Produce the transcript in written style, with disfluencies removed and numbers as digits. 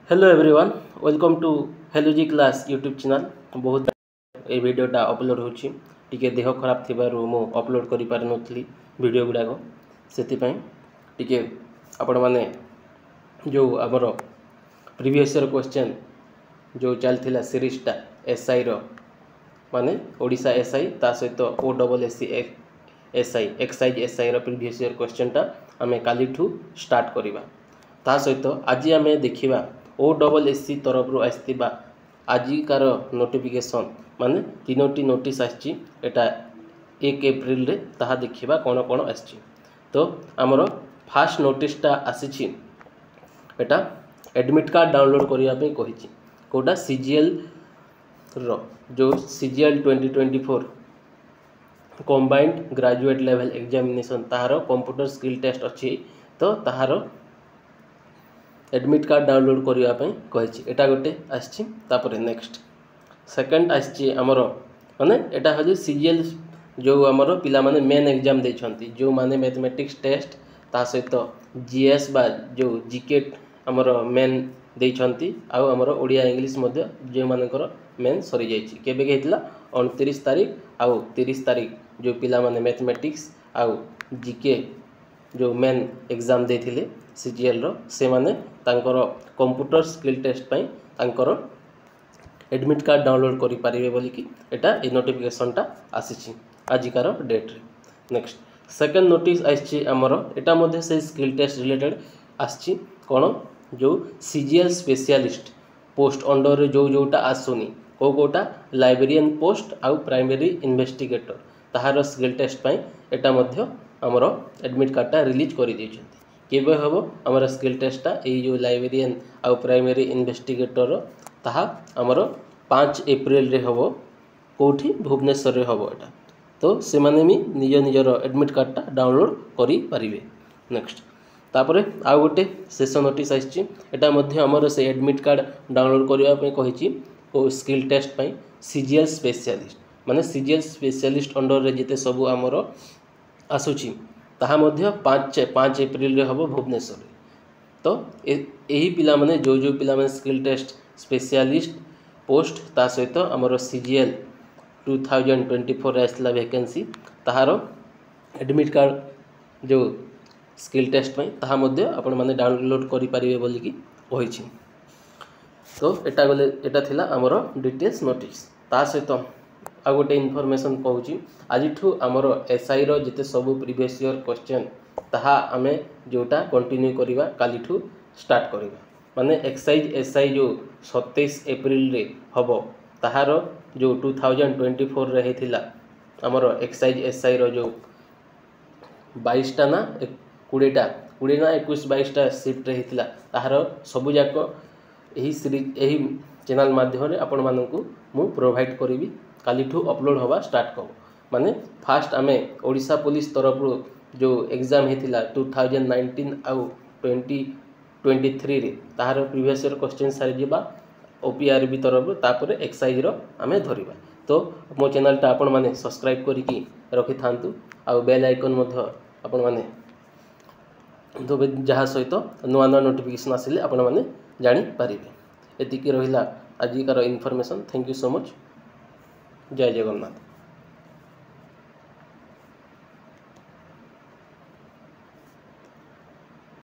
Hello everyone welcome to Helloji class YouTube channel. बहुत ये वीडियोटा upload होची टिके देह खराब थिबारु मो अपलोड करि पार नथली वीडियो गुडाको सेति टिके आपण माने जो हमर प्रीवियस ईयर क्वेश्चन जो चलथिला सीरीजटा एसआई रो माने ओडिशा एसआई ता सहित O double SC SI excise SI रो प्रीवियस ईयर क्वेश्चनटा आमे काली ठू स्टार्ट करिबा। ता सहित आज आमे देखिबा ओ डबल एससी तरफ रो आस्तिबा आजिकार नोटिफिकेशन माने तीनोटी नोटिस आछि एटा 1 एप्रिल रे ताहा देखिबा कोन कोन आछि। तो हमरो फास्ट नोटिसटा आसीछि एटा एडमिट कार्ड डाउनलोड करिया पे कहिछि कोटा सीजीएल रो जो CGL 2024 combined graduate level examination ताहारो कंप्यूटर स्किल टेस्ट अछि। तो ताहारो एडमिट कार्ड डाउनलोड करिया पे कहिछि एटा गोटे आछि। तापर नेक्स्ट सेकंड आछि हमरो माने एटा हजि सीजीएल जो हमरो पिला माने मेन एग्जाम दै छथि जो माने मैथमेटिक्स टेस्ट ता सहित जीएस बा जो जीके हमरो मेन दै छथि आ हमरो ओडिया इंग्लिश मध्ये जे मानकर मेन सरी जाइछि केबे हेतला 29 तारिख आ 30 तारिख जो पिला माने मैथमेटिक्स आ जीके जो मेन एग्जाम देथिले सीजीएल रो से माने तांकर कंप्यूटर स्किल टेस्ट पई तांकर एडमिट कार्ड डाउनलोड करि पारिबे बोली कि एटा ए नोटिफिकेशनटा आसीछि आजिकार डेट रे। नेक्स्ट सेकंड नोटिस आछि हमरो एटा मध्ये से स्किल टेस्ट रिलेटेड आछि कोन जो सीजीएल स्पेशलिस्ट पोस्ट अंडर रे जो जोटा आसुनी कोटा लाइब्रेरियन पोस्ट आ प्राइमरी इन्वेस्टिगेटर ताहार स्किल टेस्ट पई एटा मध्ये हमरो एडमिट कार्डटा रिलीज करि दैछथि केबे हबो हमर स्किल टेस्टटा ए जो लाइब्रेरियन आ प्राइमरी इन्वेस्टिगेटर ताहा हमरो 5 एप्रिल रे हबो कोठी भुवनेश्वर रे हबो एटा। तो से माने मी निज निजर एडमिट कार्डटा डाउनलोड करि परिबे। नेक्स्ट तापरे आ गोटे शेष नोटिस आछि एटा मध्ये हमर से एडमिट कार्ड डाउनलोड करिया पे कहिछि ओ स्किल टेस्ट पई सीजीएल स्पेशलिस्ट माने सीजीएल स्पेशलिस्ट अंडर रे जेते सब हमर आसुछि ताहा मध्ये 5 एप्रिल रे हबो भुवनेश्वर रे। तो एही पिला माने जो पिला माने स्किल टेस्ट स्पेशलिस्ट पोस्ट ता सहित हमर सीजीएल 2024 रे आसला वैकेंसी ताहारो एडमिट कार्ड जो स्किल टेस्ट पई ताहा मध्ये आपण माने डाउनलोड करि परिबे बोली कि कहिछि। तो एटा गले एटा थिला हमर डिटेल्स नोटिस ता सहित आ गोटे इनफॉरमेशन कहूँ आज आमर एसआई रो जिते सब प्रीवियस ईयर क्वेश्चन ताहा आमे जोटा कंटिन्यू करिबा काली ठू स्टार्ट करिबा माने एक्साइज एसआई जो 27 एप्रिल रे हबो ताहार जो 2024 रे हेथिला आमर एक्साइज एसआई रो जो 22 टा ना 20 ना 21 22 टा शिफ्ट रे हेथिला ताहार सब जाक एही सीरीज एही चैनल माध्यम रे आपण माननकु मु प्रोवाइड करिवि काली ठू अपलोड होगा स्टार्ट कब माने फास्ट आमे ओडिशा पुलिस तरफ जो एग्जाम हेतिला 2019 आ 2023 रे ताहार प्रीवियस ईयर क्वेश्चन सारी जिबा ओपीआरबी तरफ तापर एक्साइज रो आमे धरिबा। तो मो चैनल टा आपण माने सब्सक्राइब करिकि रखि थांतु आ बेल आइकन मध्ये आपण माने तो जहा सहित नुआ नुआ नोटिफिकेशन आसिले आपण माने जानि पारिबे। एतिकी रहिला आजिकार information. Thank you so much. जय जगन्नाथ।